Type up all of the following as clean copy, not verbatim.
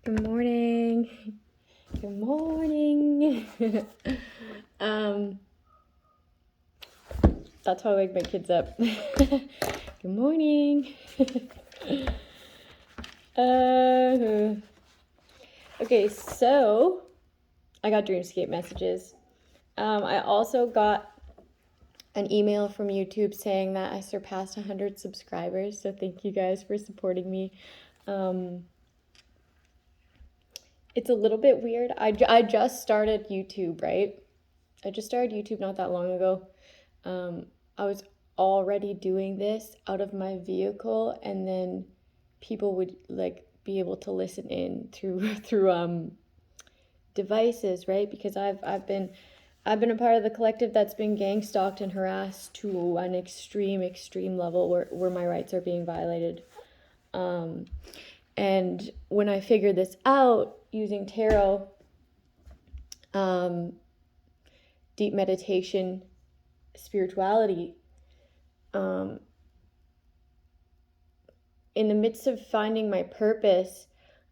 Good morning. Good morning. That's how I wake my kids up. Good morning. Okay, so I got Dreamscape messages. I also got an email from YouTube saying that I surpassed 100 subscribers. So thank you guys for supporting me. It's a little bit weird. I just started YouTube, right? I just started YouTube not that long ago. I was already doing this out of my vehicle, and then people would like be able to listen in through devices, right? Because I've been a part of the collective that's been gang stalked and harassed to an extreme level where my rights are being violated. And when I figured this out using tarot, deep meditation, spirituality, in the midst of finding my purpose,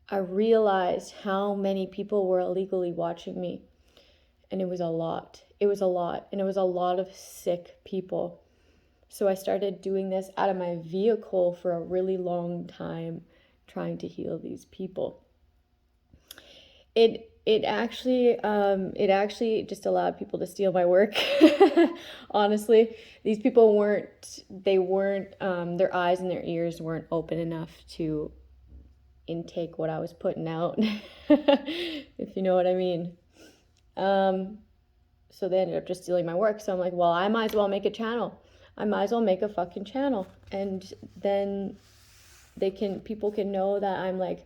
I realized how many people were illegally watching me. And it was a lot. And it was a lot of sick people. So I started doing this out of my vehicle for a really long time, trying to heal these people. It actually just allowed people to steal my work. Honestly, these people weren't their eyes and their ears weren't open enough to intake what I was putting out. If you know what I mean. So they ended up just stealing my work. So I'm like, well, I might as well make a channel. I might as well make a fucking channel. And then people can know that I'm like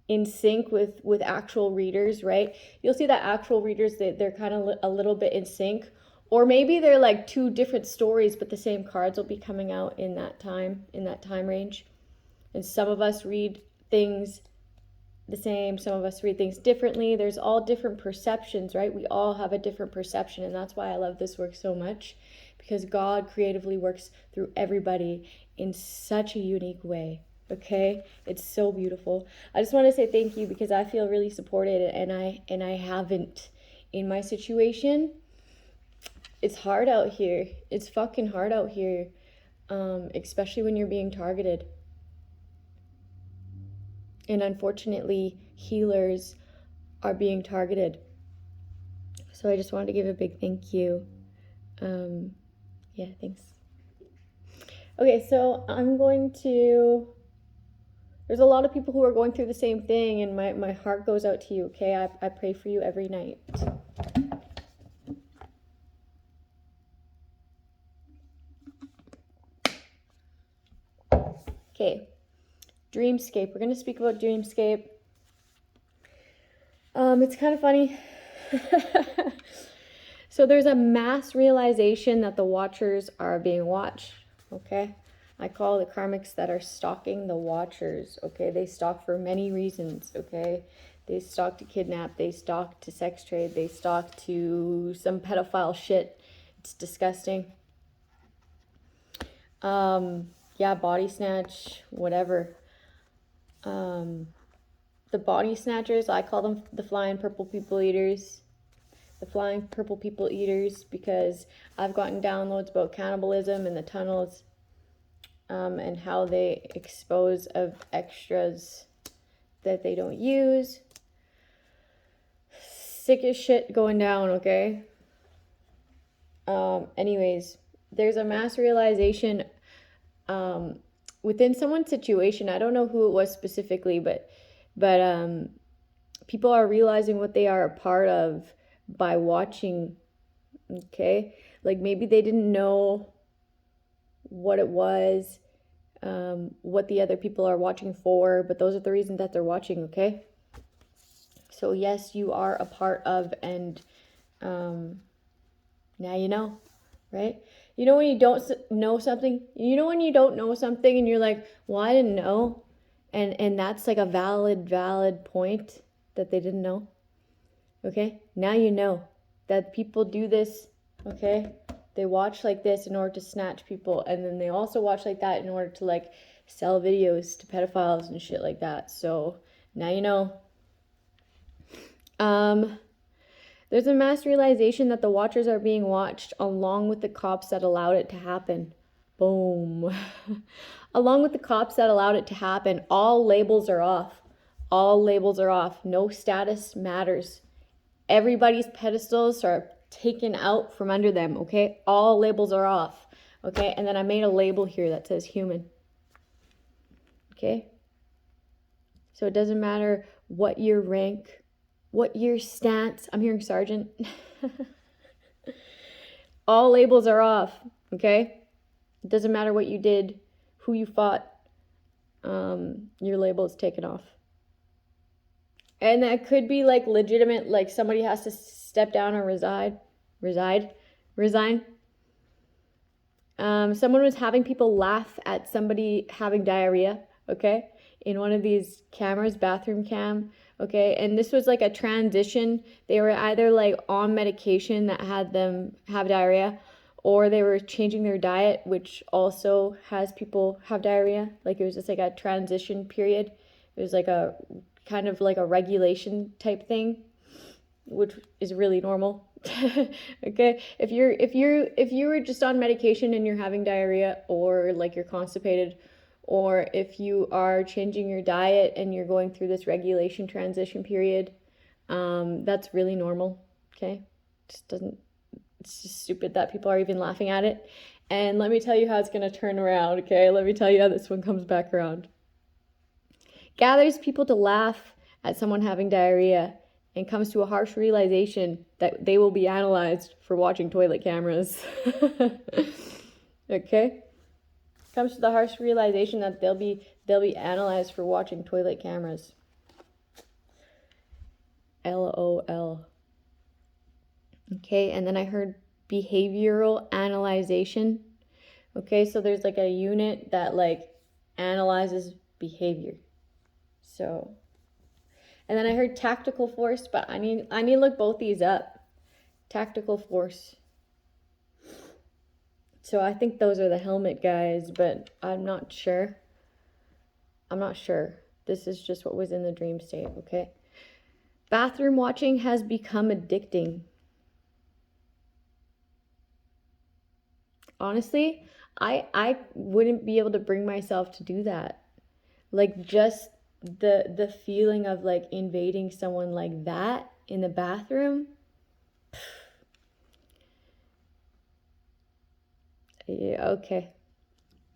in sync with actual readers, right? You'll see that actual readers, they're kind of a little bit in sync. Or maybe they're like two different stories, but the same cards will be coming out in that time range. And some of us read things the same, some of us read things differently. There's all different perceptions, right? We all have a different perception, and that's why I love this work so much, because God creatively works through everybody in such a unique way. Okay, it's so beautiful. I just want to say thank you, because I feel really supported, and I haven't in my situation. It's hard out here. It's fucking hard out here, especially when you're being targeted. And unfortunately, healers are being targeted. So I just wanted to give a big thank you. Yeah, thanks. Okay, so there's a lot of people who are going through the same thing, and my heart goes out to you, okay? I pray for you every night. Okay, Dreamscape. We're going to speak about Dreamscape. It's kind of funny. So there's a mass realization that the watchers are being watched, okay? I call the karmics that are stalking the watchers, okay? They stalk for many reasons, okay? They stalk to kidnap, they stalk to sex trade, they stalk to some pedophile shit. It's disgusting. Yeah, body snatch, whatever. The body snatchers, I call them the flying purple people eaters. The flying purple people eaters, because I've gotten downloads about cannibalism and the tunnels, and how they expose of extras that they don't use. Sick as shit going down, okay? Anyways, there's a mass realization within someone's situation. I don't know who it was specifically, but people are realizing what they are a part of by watching, okay? Like maybe they didn't know what it was, what the other people are watching for, but those are the reasons that they're watching, okay? So yes, you are a part of, and now you know, right? You know when you don't know something? You know when you don't know something and you're like, well, I didn't know. And that's like a valid point that they didn't know. Okay? Now you know that people do this, okay? They watch like this in order to snatch people, and then they also watch like that in order to like sell videos to pedophiles and shit like that. So now you know. There's a mass realization that the watchers are being watched, along with the cops that allowed it to happen. Boom. Along with the cops that allowed it to happen, all labels are off. All labels are off. No status matters. Everybody's pedestals are taken out from under them, okay? All labels are off, okay? And then I made a label here that says human, okay? So it doesn't matter what your rank, what your stance. I'm hearing sergeant. All labels are off, okay? It doesn't matter what you did, who you fought. Your label is taken off. And that could be like legitimate, like somebody has to step down or resign. Someone was having people laugh at somebody having diarrhea, okay? In one of these cameras, bathroom cam, okay? And this was like a transition. They were either like on medication that had them have diarrhea, or they were changing their diet, which also has people have diarrhea. Like it was just like a transition period. It was like a kind of like a regulation type thing, which is really normal. Okay, if you were just on medication and you're having diarrhea, or like you're constipated, or if you are changing your diet and you're going through this regulation transition period, that's really normal. Okay, it's just stupid that people are even laughing at it. And let me tell you how it's going to turn around. Okay, let me tell you how this one comes back around. Gathers people to laugh at someone having diarrhea, and comes to a harsh realization that they will be analyzed for watching toilet cameras. Okay? Comes to the harsh realization that they'll be analyzed for watching toilet cameras. LOL. Okay, and then I heard behavioral analyzation. Okay, so there's like a unit that like analyzes behavior. So, and then I heard tactical force, but I need to look both these up. Tactical force. So I think those are the helmet guys, but I'm not sure. This is just what was in the dream state, okay? Bathroom watching has become addicting. Honestly, I wouldn't be able to bring myself to do that. Like just the feeling of like invading someone like that in the bathroom. Yeah, okay.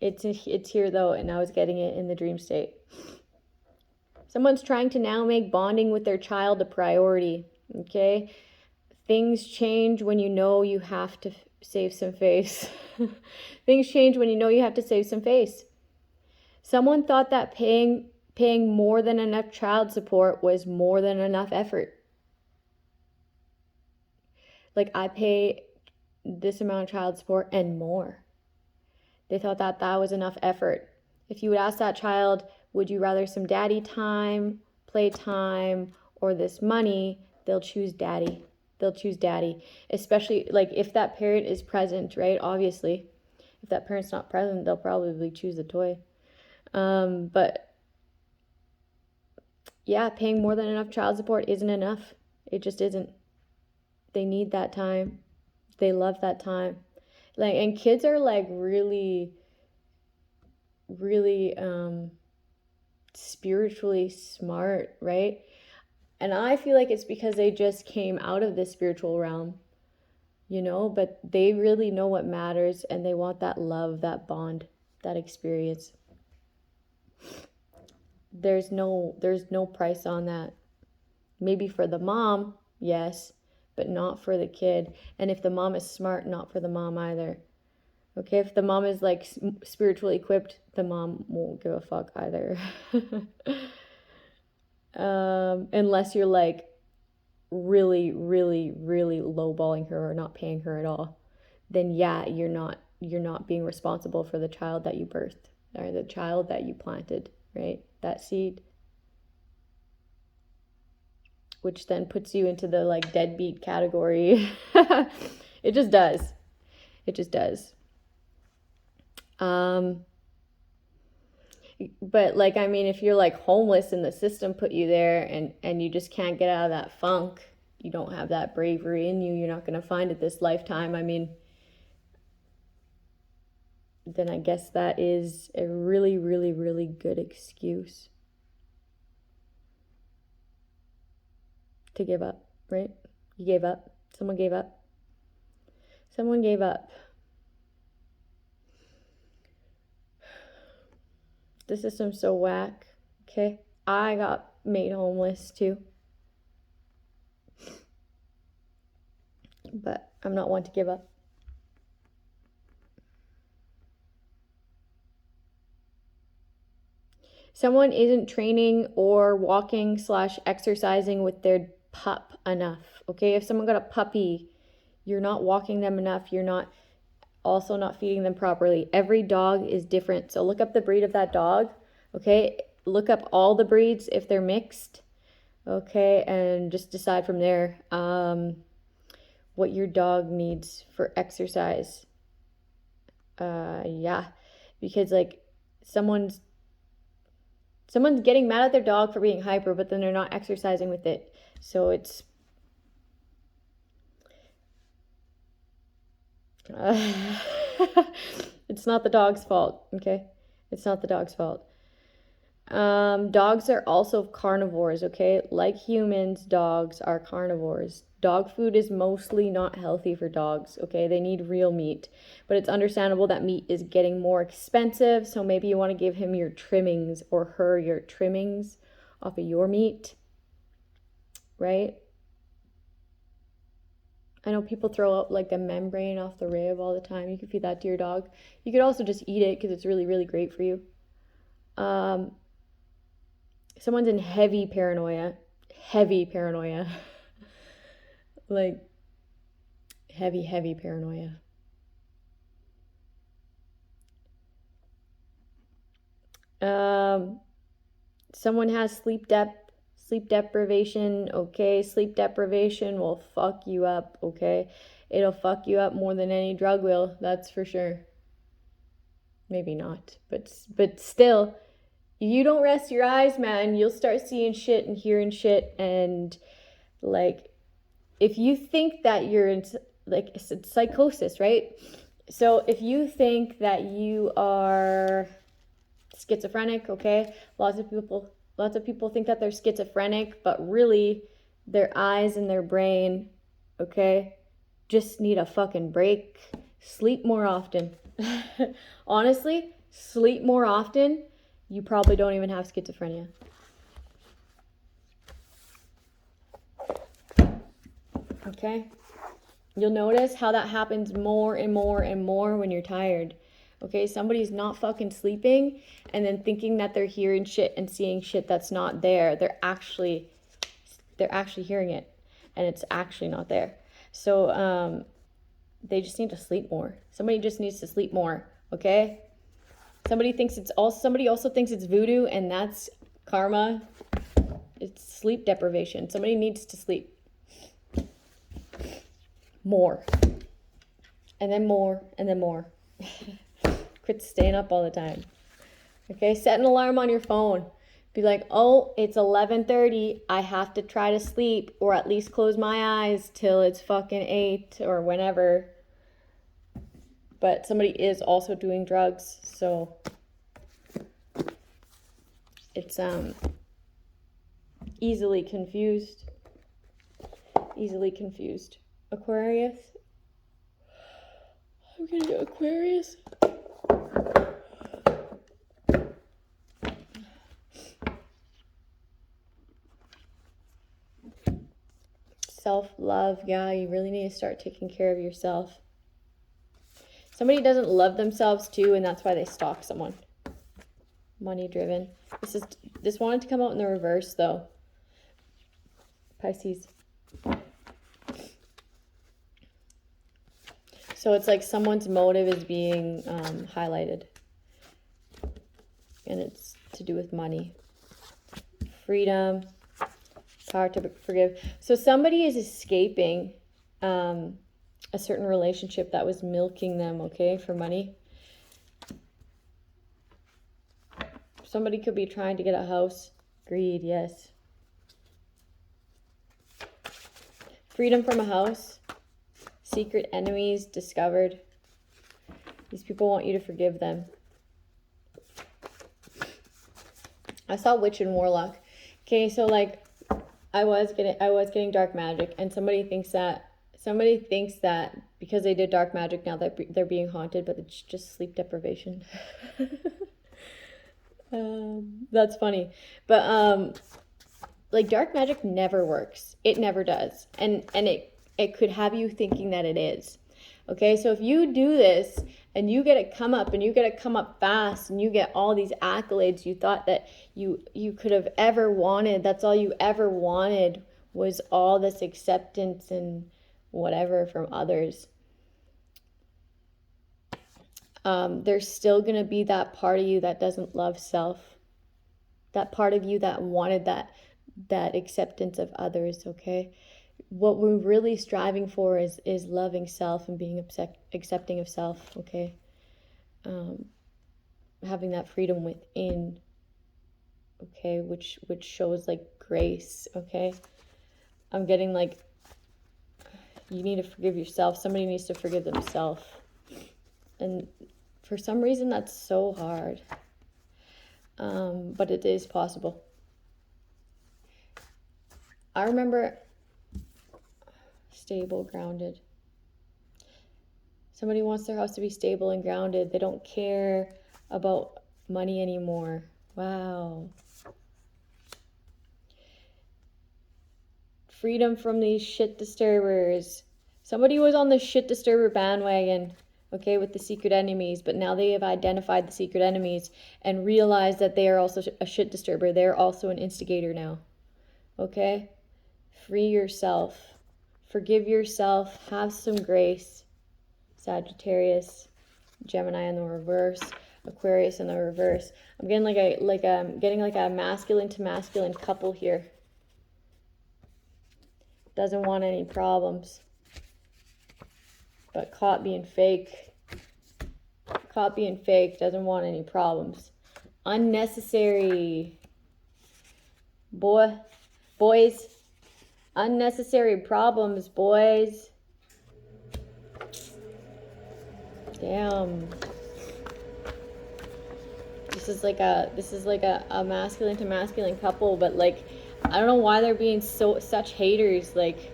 It's here though, and I was getting it in the dream state. Someone's trying to now make bonding with their child a priority, okay? Things change when you know you have to save some face. Things change when you know you have to save some face. Someone thought that paying more than enough child support was more than enough effort. Like, I pay this amount of child support and more. They thought that was enough effort. If you would ask that child, would you rather some daddy time, play time, or this money, they'll choose daddy. They'll choose daddy. Especially, like, if that parent is present, right? Obviously. If that parent's not present, they'll probably choose the toy. But yeah, paying more than enough child support isn't enough. It just isn't. They need that time. They love that time. Like, and kids are like really spiritually smart, right? And I feel like it's because they just came out of the spiritual realm, you know, but they really know what matters, and they want that love, that bond, that experience. There's no price on that. Maybe for the mom, yes, but not for the kid. And if the mom is smart, not for the mom either. Okay, if the mom is like spiritually equipped, the mom won't give a fuck either. Unless you're like really, really, really lowballing her or not paying her at all, then yeah, you're not being responsible for the child that you birthed or the child that you planted, right? That seed, which then puts you into the like deadbeat category. It just does. It just does. But like, I mean, if you're like homeless and the system put you there and you just can't get out of that funk, you don't have that bravery in you, you're not going to find it this lifetime. I mean, then I guess that is a really, really, really good excuse to give up, right? You gave up. Someone gave up. Someone gave up. The system's so whack, okay? I got made homeless too. But I'm not one to give up. Someone isn't training or walking / exercising with their pup enough, okay? If someone got a puppy, you're not walking them enough. You're not also not feeding them properly. Every dog is different. So look up the breed of that dog, okay? Look up all the breeds if they're mixed, okay? And just decide from there what your dog needs for exercise. Yeah, because like someone's getting mad at their dog for being hyper, but then they're not exercising with it. So it's it's not the dog's fault, okay? It's not the dog's fault. Dogs are also carnivores, okay? Like humans, dogs are carnivores. Dog food is mostly not healthy for dogs, okay? They need real meat. But it's understandable that meat is getting more expensive, so maybe you want to give him your trimmings or her your trimmings off of your meat, right? I know people throw out like the membrane off the rib all the time. You can feed that to your dog. You could also just eat it because it's really, really great for you. Someone's in heavy paranoia. Like heavy paranoia. Someone has sleep deprivation, okay? Sleep deprivation will fuck you up, okay? It'll fuck you up more than any drug will, that's for sure. Maybe not, but still, if you don't rest your eyes, man, you'll start seeing shit and hearing shit. And like, if you think that you're in like it's psychosis, right? So if you think that you are schizophrenic, okay? Lots of people think that they're schizophrenic, but really their eyes and their brain, okay, just need a fucking break. Sleep more often. Honestly, sleep more often. You probably don't even have schizophrenia. Okay? You'll notice how that happens more and more and more when you're tired. Okay? Somebody's not fucking sleeping and then thinking that they're hearing shit and seeing shit that's not there. They're actually hearing it and it's actually not there. So they just need to sleep more. Somebody just needs to sleep more, okay? Somebody also thinks it's voodoo, and that's karma. It's sleep deprivation. Somebody needs to sleep more. And then more, and then more. Quit staying up all the time. Okay, set an alarm on your phone. Be like, oh, it's 11:30. I have to try to sleep, or at least close my eyes till it's fucking 8 or whenever. But somebody is also doing drugs, so it's easily confused. Aquarius. I'm gonna do Aquarius. Self-love, yeah, you really need to start taking care of yourself. Somebody doesn't love themselves too, and that's why they stalk someone. Money driven. This wanted to come out in the reverse though. Pisces. So it's like someone's motive is being highlighted. And it's to do with money. Freedom. Power to forgive. So somebody is escaping a certain relationship that was milking them, okay, for money. Somebody could be trying to get a house. Greed, yes. Freedom from a house. Secret enemies discovered. These people want you to forgive them. I saw witch and warlock. Okay, so like I was getting dark magic, and somebody thinks that because they did dark magic now that they're being haunted, but it's just sleep deprivation. That's funny. But like dark magic never works. It never does. And it could have you thinking that it is. Okay, so if you do this and you get it come up, and you get it come up fast, and you get all these accolades you thought that you could have ever wanted, that's all you ever wanted was all this acceptance and whatever from others. There's still going to be that part of you that doesn't love self. That part of you that wanted that acceptance of others, okay? What we're really striving for is loving self and being accepting of self, okay? Having that freedom within, okay, which shows like grace, okay? I'm getting like, you need to forgive yourself. Somebody needs to forgive themselves. And for some reason, that's so hard. But it is possible. I remember stable, grounded. Somebody wants their house to be stable and grounded. They don't care about money anymore. Wow. Freedom from these shit disturbers. Somebody was on the shit disturber bandwagon, okay, with the secret enemies, but now they have identified the secret enemies and realized that they are also a shit disturber. They're also an instigator now, okay? Free yourself. Forgive yourself. Have some grace. Sagittarius, Gemini in the reverse, Aquarius in the reverse. I'm getting getting like a masculine to masculine couple here. Doesn't want any problems, but caught being fake. Caught being fake, doesn't want any problems. Unnecessary. Boys. Unnecessary problems, boys. Damn. This is like a masculine to masculine couple, but like I don't know why they're being such haters, like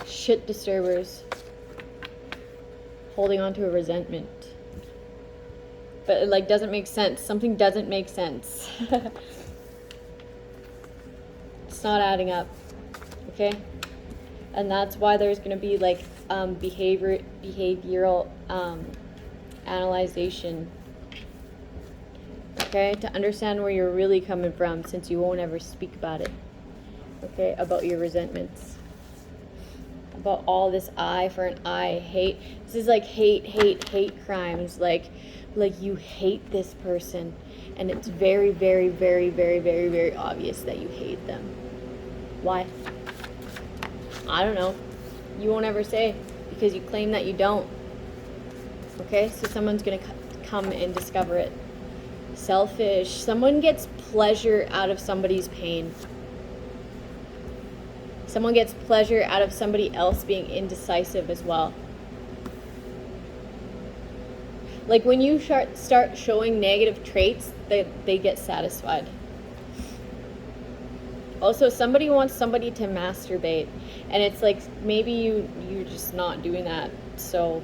shit disturbers, holding on to a resentment. But it like doesn't make sense. Something doesn't make sense. It's not adding up. Okay? And that's why there's going to be like behavioral analyzation. Okay? To understand where you're really coming from, since you won't ever speak about it. Okay? About your resentments. About all this eye for an eye, hate. This is like hate crimes. Like you hate this person, and it's very, very, very, very, very, very obvious that you hate them. Why? I don't know. You won't ever say, because you claim that you don't. Okay, so someone's gonna come and discover it. Selfish. Someone gets pleasure out of somebody's pain. Someone gets pleasure out of somebody else being indecisive as well. Like when you start showing negative traits, they get satisfied. Also, somebody wants somebody to masturbate, and it's like maybe you're just not doing that. So